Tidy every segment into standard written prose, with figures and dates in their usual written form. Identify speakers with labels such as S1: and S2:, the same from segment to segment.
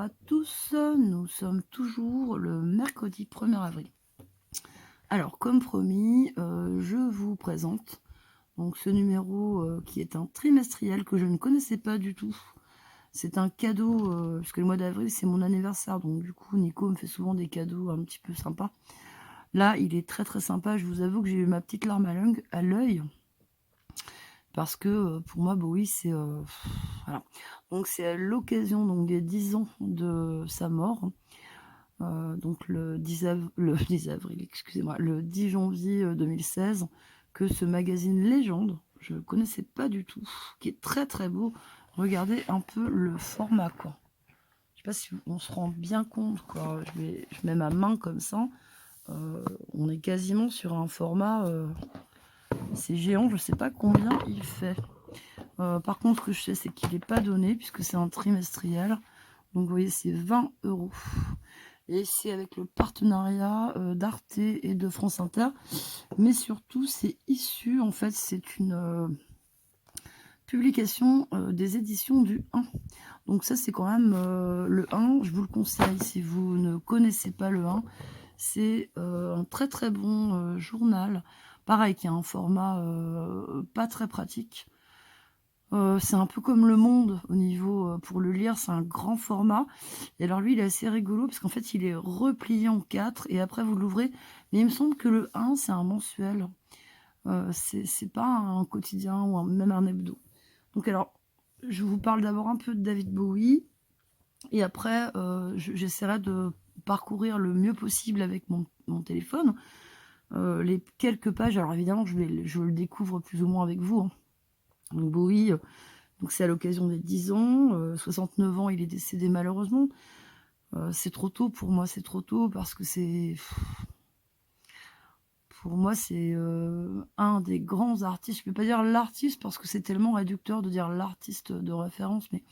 S1: à tous, nous sommes toujours le mercredi 1er avril. Alors comme promis, je vous présente donc ce numéro, qui est un trimestriel que je ne connaissais pas du tout. C'est un cadeau, parce que le mois d'avril, c'est mon anniversaire, donc du coup, Nico me fait souvent des cadeaux un petit peu sympas. Là, il est très, très sympa. Je vous avoue que j'ai eu ma petite larme à l'œil parce que, pour moi, Bowie, c'est, voilà. Donc c'est à l'occasion donc des 10 ans de sa mort, donc le 10 avril, excusez-moi, le 10 janvier, 2016, que ce magazine Légende, je ne connaissais pas du tout, qui est très, très beau. Regardez un peu le format, quoi. Je sais pas si on se rend bien compte, quoi. Je mets ma main comme ça, on est quasiment sur un format, c'est géant, je sais pas combien il fait. Par contre, ce que je sais, c'est qu'il n'est pas donné, puisque c'est un trimestriel. Donc, vous voyez, c'est 20 €. Et c'est avec le partenariat d'Arte et de France Inter. Mais surtout, c'est issu, en fait, c'est une publication des éditions du 1. Donc ça, c'est quand même le 1. Je vous le conseille si vous ne connaissez pas le 1. C'est un très très bon journal. Pareil, qui a un format pas très pratique. C'est un peu comme Le Monde au niveau, pour le lire, c'est un grand format. Et alors lui, il est assez rigolo parce qu'en fait, il est replié en 4 et après vous l'ouvrez. Mais il me semble que le 1, c'est un mensuel. C'est pas un quotidien ou même un hebdo. Donc alors, je vous parle d'abord un peu de David Bowie et après, j'essaierai de parcourir le mieux possible avec mon téléphone, les quelques pages. Alors évidemment, je le découvre plus ou moins avec vous, hein. Donc Bowie, donc c'est à l'occasion des 10 ans, 69 ans, il est décédé malheureusement. C'est trop tôt pour moi, c'est trop tôt parce que c'est pour moi, c'est un des grands artistes. Je peux pas dire l'artiste parce que c'est tellement réducteur de dire l'artiste de référence, mais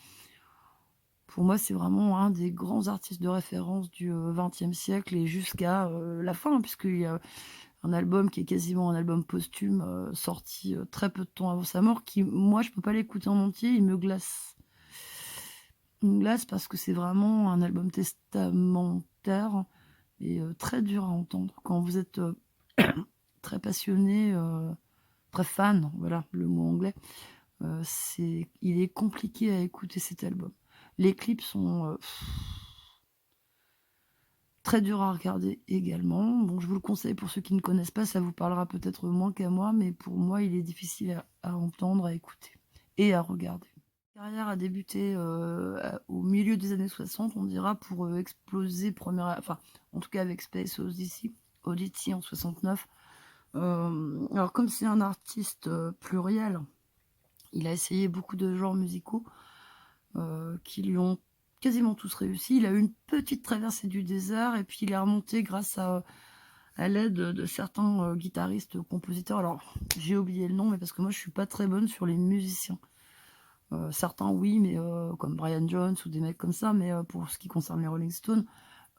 S1: pour moi, c'est vraiment un des grands artistes de référence du XXe siècle et jusqu'à la fin, hein, puisqu'il y a un album qui est quasiment un album posthume, sorti très peu de temps avant sa mort, qui, moi, je peux pas l'écouter en entier, il me glace. Il me glace parce que c'est vraiment un album testamentaire et très dur à entendre. Quand vous êtes très passionné, très fan, voilà le mot anglais, il est compliqué à écouter cet album. Les clips sont très durs à regarder également. Bon, je vous le conseille pour ceux qui ne connaissent pas, ça vous parlera peut-être moins qu'à moi, mais pour moi, il est difficile à entendre, à écouter et à regarder. La carrière a débuté au milieu des années 60, on dira, pour exploser enfin, en tout cas avec Space Oddity en 69. Alors comme c'est un artiste pluriel, il a essayé beaucoup de genres musicaux qui lui ont quasiment tous réussi. Il a eu une petite traversée du désert et puis il est remonté grâce à l'aide de certains guitaristes, compositeurs. Alors j'ai oublié le nom, mais parce que moi je suis pas très bonne sur les musiciens. Certains oui, mais comme Brian Jones ou des mecs comme ça, mais pour ce qui concerne les Rolling Stones,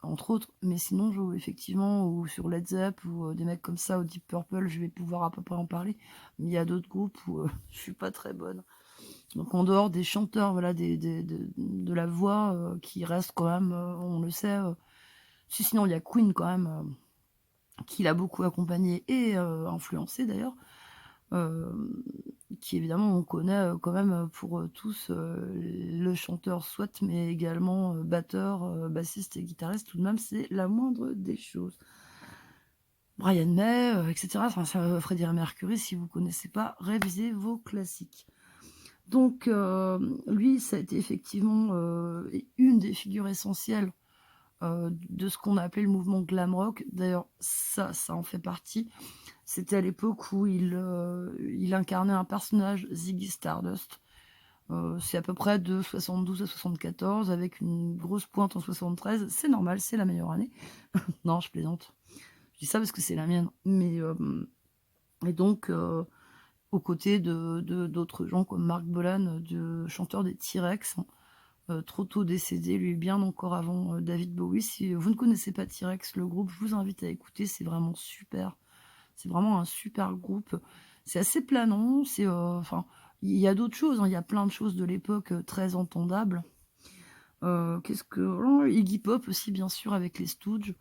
S1: entre autres. Mais sinon, effectivement, ou sur Led Zepp, ou des mecs comme ça, ou Deep Purple, je vais pouvoir à peu près en parler. Mais il y a d'autres groupes où je suis pas très bonne. Donc en dehors des chanteurs, voilà, de la voix qui reste quand même, on le sait. Sinon, il y a Queen quand même, qui l'a beaucoup accompagné et influencé d'ailleurs. Qui évidemment on connaît quand même pour tous le chanteur soit, mais également batteur, bassiste et guitariste, tout de même, c'est la moindre des choses. Brian May, etc. Enfin, Freddie Mercury, si vous ne connaissez pas, révisez vos classiques. Donc, lui, ça a été effectivement une des figures essentielles de ce qu'on a appelé le mouvement glam rock. D'ailleurs, ça en fait partie. C'était à l'époque où il incarnait un personnage, Ziggy Stardust. C'est à peu près de 72 à 74, avec une grosse pointe en 73. C'est normal, c'est la meilleure année. Non, je plaisante. Je dis ça parce que c'est la mienne. Mais, et donc, aux côtés d'autres gens comme Mark Bolan, chanteur des T-Rex, trop tôt décédé, lui bien encore avant David Bowie. Si vous ne connaissez pas T-Rex, le groupe, je vous invite à écouter, c'est vraiment super. C'est vraiment un super groupe. C'est assez planant, enfin, il y a d'autres choses, hein, il y a plein de choses de l'époque très entendables. Qu'est-ce que oh, Iggy Pop aussi, bien sûr, avec les Stooges.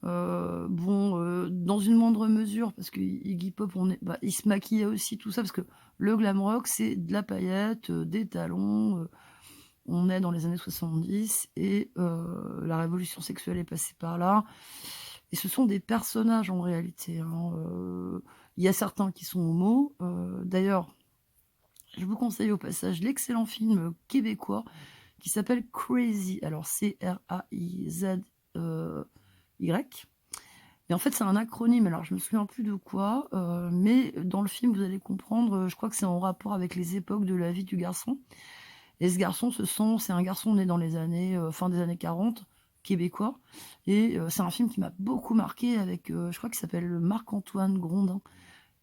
S1: Bon, dans une moindre mesure, parce que Iggy Pop, il se maquillait aussi, tout ça, parce que le glam rock, c'est de la paillette, des talons. On est dans les années 70 et la révolution sexuelle est passée par là. Et ce sont des personnages en réalité. Hein. Il y a certains qui sont homos. D'ailleurs, je vous conseille au passage l'excellent film québécois qui s'appelle Crazy. Alors C-R-A-I-Z-Y. Et en fait, c'est un acronyme. Alors, je me souviens plus de quoi, mais dans le film, vous allez comprendre. Je crois que c'est en rapport avec les époques de la vie du garçon. Et ce garçon, c'est un garçon né dans les années, fin des années 40, québécois. Et c'est un film qui m'a beaucoup marqué avec, je crois qu'il s'appelle Marc-Antoine Grondin,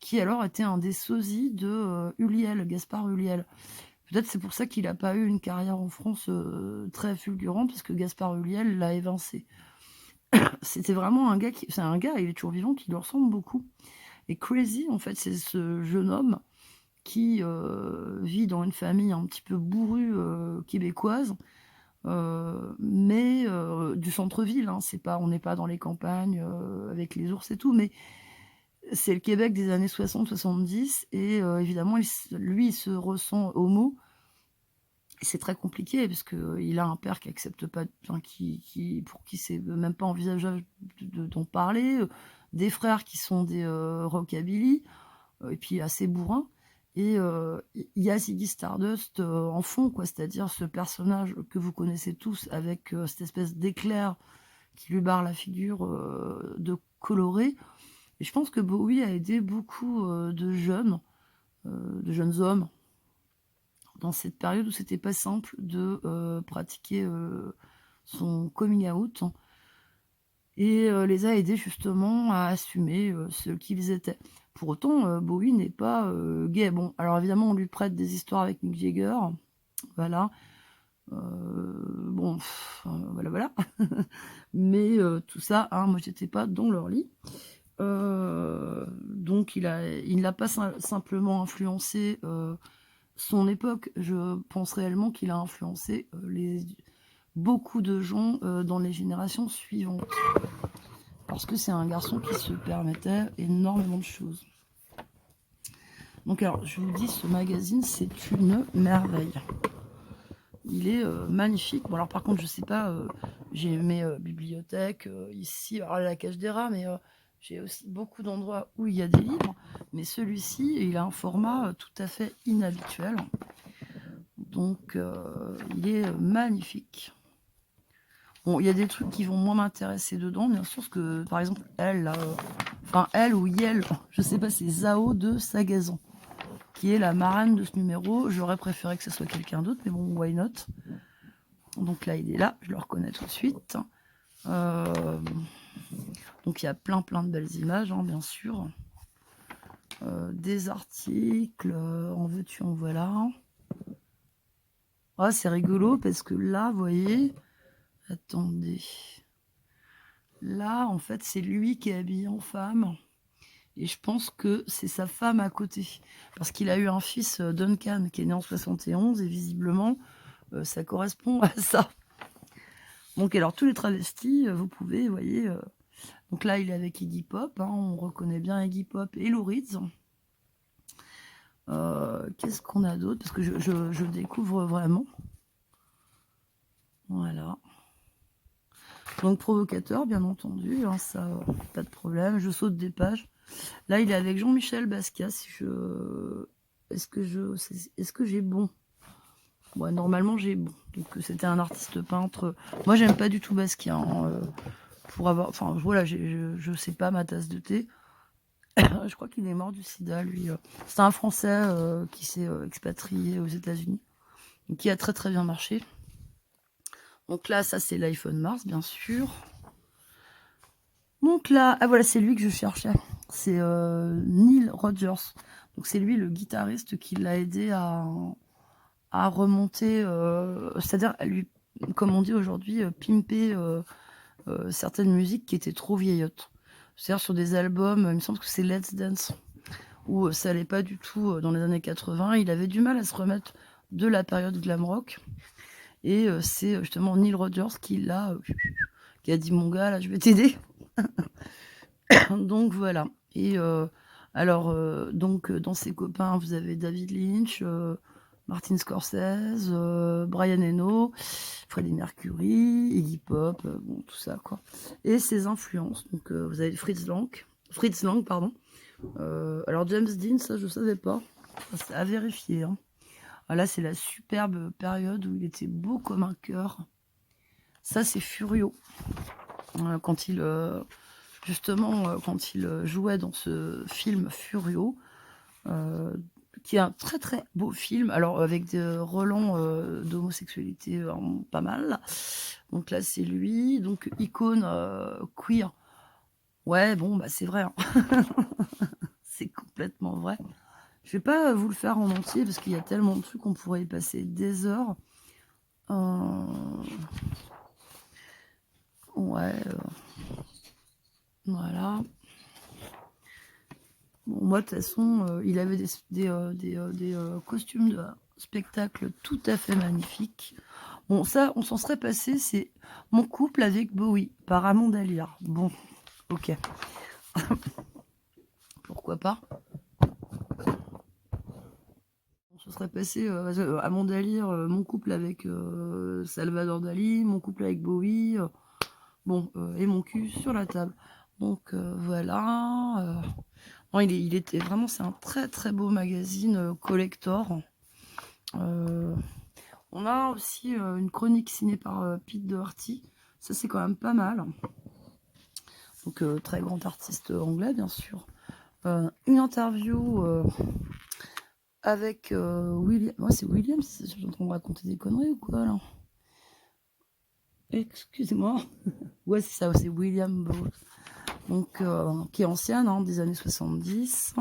S1: qui alors était un des sosies de Ulliel, Gaspard Ulliel. Peut-être c'est pour ça qu'il n'a pas eu une carrière en France très fulgurante, parce que Gaspard Ulliel l'a évincé. C'était vraiment un gars c'est un gars, il est toujours vivant, qui lui ressemble beaucoup. Et Crazy, en fait, c'est ce jeune homme qui vit dans une famille un petit peu bourrue québécoise, mais du centre-ville. Hein, on n'est pas dans les campagnes avec les ours et tout, mais c'est le Québec des années 60-70, et évidemment, lui, il se ressent homo. C'est très compliqué, parce qu'il a un père qui accepte pas, pour qui c'est même pas envisageable d'en parler, des frères qui sont des rockabilly, et puis assez bourrins. Et il y a Ziggy Stardust en fond, quoi, c'est-à-dire ce personnage que vous connaissez tous, avec cette espèce d'éclair qui lui barre la figure de coloré. Et je pense que Bowie a aidé beaucoup de jeunes hommes, dans cette période où c'était pas simple de pratiquer son coming out, et les a aidés justement à assumer ce qu'ils étaient. Pour autant, Bowie n'est pas gay. Bon, alors évidemment, on lui prête des histoires avec Mick Jagger, voilà. Bon, voilà. Mais tout ça, hein, moi, j'étais pas dans leur lit. Donc, il n'a pas simplement influencé son époque. Je pense réellement qu'il a influencé beaucoup de gens dans les générations suivantes. Parce que c'est un garçon qui se permettait énormément de choses. Donc alors, je vous dis, ce magazine, c'est une merveille. Il est magnifique. Bon, alors par contre, je sais pas, j'ai mes bibliothèques ici, alors la Cage des Rats, mais j'ai aussi beaucoup d'endroits où il y a des livres. Mais celui-ci, il a un format tout à fait inhabituel. Donc, il est magnifique. Bon, il y a des trucs qui vont moins m'intéresser dedans, bien sûr, parce que, par exemple, elle ou Yel, je sais pas, c'est Zao de Sagazan, qui est la marraine de ce numéro. J'aurais préféré que ce soit quelqu'un d'autre, mais bon, why not. Donc là, il est là, je le reconnais tout de suite. Donc il y a plein de belles images, hein, bien sûr. Des articles, en veux-tu, en voilà. Ah, c'est rigolo, parce que là, vous voyez... Attendez. Là, en fait, c'est lui qui est habillé en femme. Et je pense que c'est sa femme à côté. Parce qu'il a eu un fils, Duncan, qui est né en 71. Et visiblement, ça correspond à ça. Donc, alors, tous les travestis, vous pouvez, vous voyez... donc là, il est avec Iggy Pop. Hein, on reconnaît bien Iggy Pop et Lou Reed. Qu'est-ce qu'on a d'autre? Parce que je découvre vraiment. Voilà. Donc provocateur, bien entendu, hein, ça, pas de problème. Je saute des pages. Là, il est avec Jean-Michel Basquiat. Est-ce que j'ai bon? Ouais, normalement, j'ai bon. Donc, c'était un artiste peintre. Moi, j'aime pas du tout Basquiat. Hein, enfin, voilà, je sais pas, ma tasse de thé. Je crois qu'il est mort du sida, lui. C'est un Français qui s'est expatrié aux États-Unis, qui a très bien marché. Donc là, ça, c'est l'iPhone Mars, bien sûr. Donc là, ah voilà, c'est lui que je cherchais. C'est Neil Rogers. Donc c'est lui, le guitariste, qui l'a aidé à remonter, c'est-à-dire à lui, comme on dit aujourd'hui, pimper certaines musiques qui étaient trop vieillottes. C'est-à-dire sur des albums, il me semble que c'est Let's Dance, où ça allait pas du tout dans les années 80. Il avait du mal à se remettre de la période glam rock. Et c'est justement Neil Rogers qui a dit: «Mon gars, là, je vais t'aider». Donc voilà. Et alors, donc dans ses copains, vous avez David Lynch, Martin Scorsese, Brian Eno, Freddie Mercury, Iggy Pop, bon tout ça quoi. Et ses influences, donc vous avez Fritz Lang, pardon. Alors James Dean, ça je savais pas, c'est à vérifier, hein. Ah, là c'est la superbe période où il était beau comme un cœur. Ça c'est Furio, quand il justement quand il jouait dans ce film Furio, qui est un très très beau film, alors avec des relents d'homosexualité pas mal. Donc là c'est lui, donc icône queer. Ouais bon bah c'est vrai, hein. C'est complètement vrai. Je vais pas vous le faire en entier parce qu'il y a tellement de trucs qu'on pourrait y passer des heures. Ouais, voilà. Bon, moi, de toute façon, il avait des costumes de spectacle tout à fait magnifiques. Bon, ça, on s'en serait passé, c'est Mon couple avec Bowie, par Amanda Lear. Bon, ok. Pourquoi pas. On se serait passé Amanda Lear, Mon couple avec Salvador Dali, Mon couple avec Bowie, bon, et mon cul sur la table. Donc voilà. Non, il était vraiment, c'est un très très beau magazine collector. On a aussi une chronique signée par Pete Doherty. Ça, c'est quand même pas mal. Donc, très grand artiste anglais, bien sûr. Une interview avec William. Moi, c'est William, je suis en train de raconter des conneries ou quoi, là? Excusez-moi. Ouais, c'est ça, c'est William Bowles. Donc, qui est ancienne, hein, des années 70.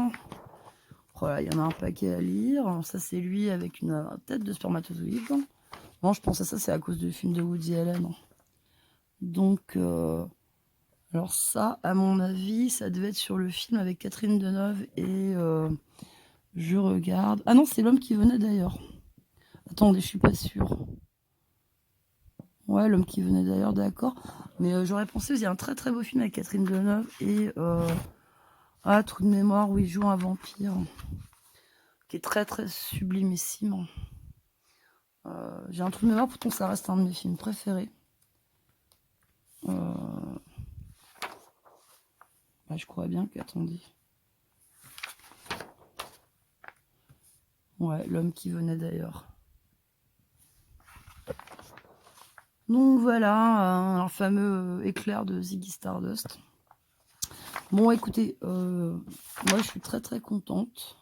S1: Voilà, il y en a un paquet à lire. Ça, c'est lui avec une tête de spermatozoïde. Non, je pense à ça, c'est à cause du film de Woody Allen. Donc, alors ça, à mon avis, ça devait être sur le film avec Catherine Deneuve et je regarde. Ah non, c'est L'homme qui venait d'ailleurs. Attendez, je suis pas sûre. Ouais, L'homme qui venait d'ailleurs, d'accord. Mais j'aurais pensé, il y a un très très beau film avec Catherine Deneuve et trou de mémoire où il joue un vampire qui est très très sublimissime. J'ai un trou de mémoire, pourtant ça reste un de mes films préférés. Je crois bien qu'attendez. Ouais, L'homme qui venait d'ailleurs. Donc voilà, un fameux éclair de Ziggy Stardust. Bon, écoutez, moi je suis très très contente.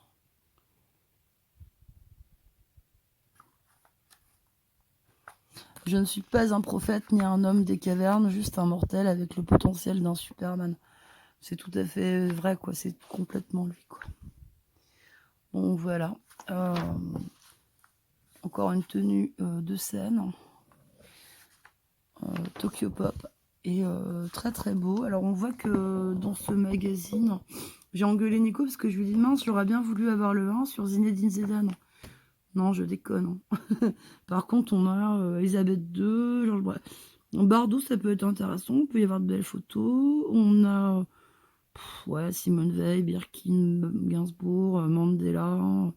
S1: Je ne suis pas un prophète ni un homme des cavernes, juste un mortel avec le potentiel d'un Superman. C'est tout à fait vrai, quoi. C'est complètement lui, quoi. Donc voilà. Encore une tenue de scène. Tokyo Pop. Et très très beau. Alors on voit que dans ce magazine, j'ai engueulé Nico parce que je lui dis mince, j'aurais bien voulu avoir le 1 sur Zinedine Zidane. Non, je déconne. Hein. Par contre, on a Elisabeth II, Georges Brassens. Bardot, ça peut être intéressant. Il peut y avoir de belles photos. On a ouais, Simone Veil, Birkin, Gainsbourg, Mandela.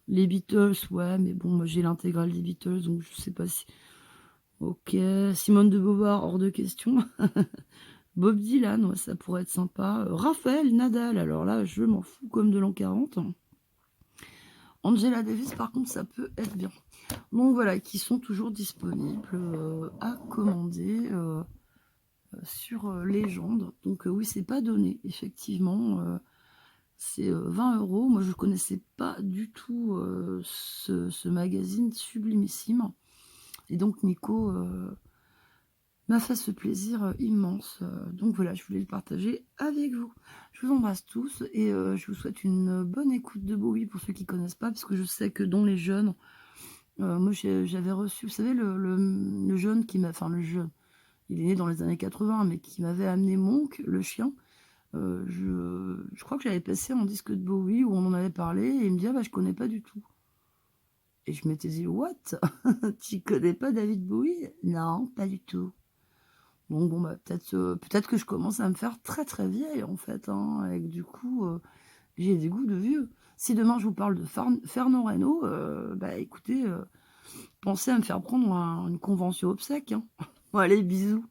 S1: Les Beatles, ouais, mais bon, moi j'ai l'intégrale des Beatles, donc je sais pas si. Ok, Simone de Beauvoir, hors de question. Bob Dylan, ouais, ça pourrait être sympa. Raphaël Nadal, alors là, je m'en fous comme de l'an 40. Angela Davis, par contre, ça peut être bien. Donc voilà, qui sont toujours disponibles à commander sur Légende. Donc oui, c'est pas donné, effectivement. C'est 20 €. Moi, je connaissais pas du tout ce magazine sublimissime. Et donc, Nico m'a fait ce plaisir immense. Donc voilà, je voulais le partager avec vous. Je vous embrasse tous et je vous souhaite une bonne écoute de Bowie pour ceux qui ne connaissent pas, parce que je sais que dans les jeunes, moi j'avais reçu, vous savez, le jeune qui m'a, enfin le jeune, il est né dans les années 80, mais qui m'avait amené Monk, le chien. Je crois que j'avais passé un disque de Bowie où on en avait parlé et il me dit ah bah je connais pas du tout. Et je m'étais dit: «What? Tu connais pas David Bowie?» «Non, pas du tout». Donc bon, bah, peut-être que je commence à me faire très, très vieille en fait, hein, et que du coup, j'ai des goûts de vieux. Si demain je vous parle de Fernand Reynaud, bah, écoutez, pensez à me faire prendre une convention obsèques, hein. Bon allez, bisous.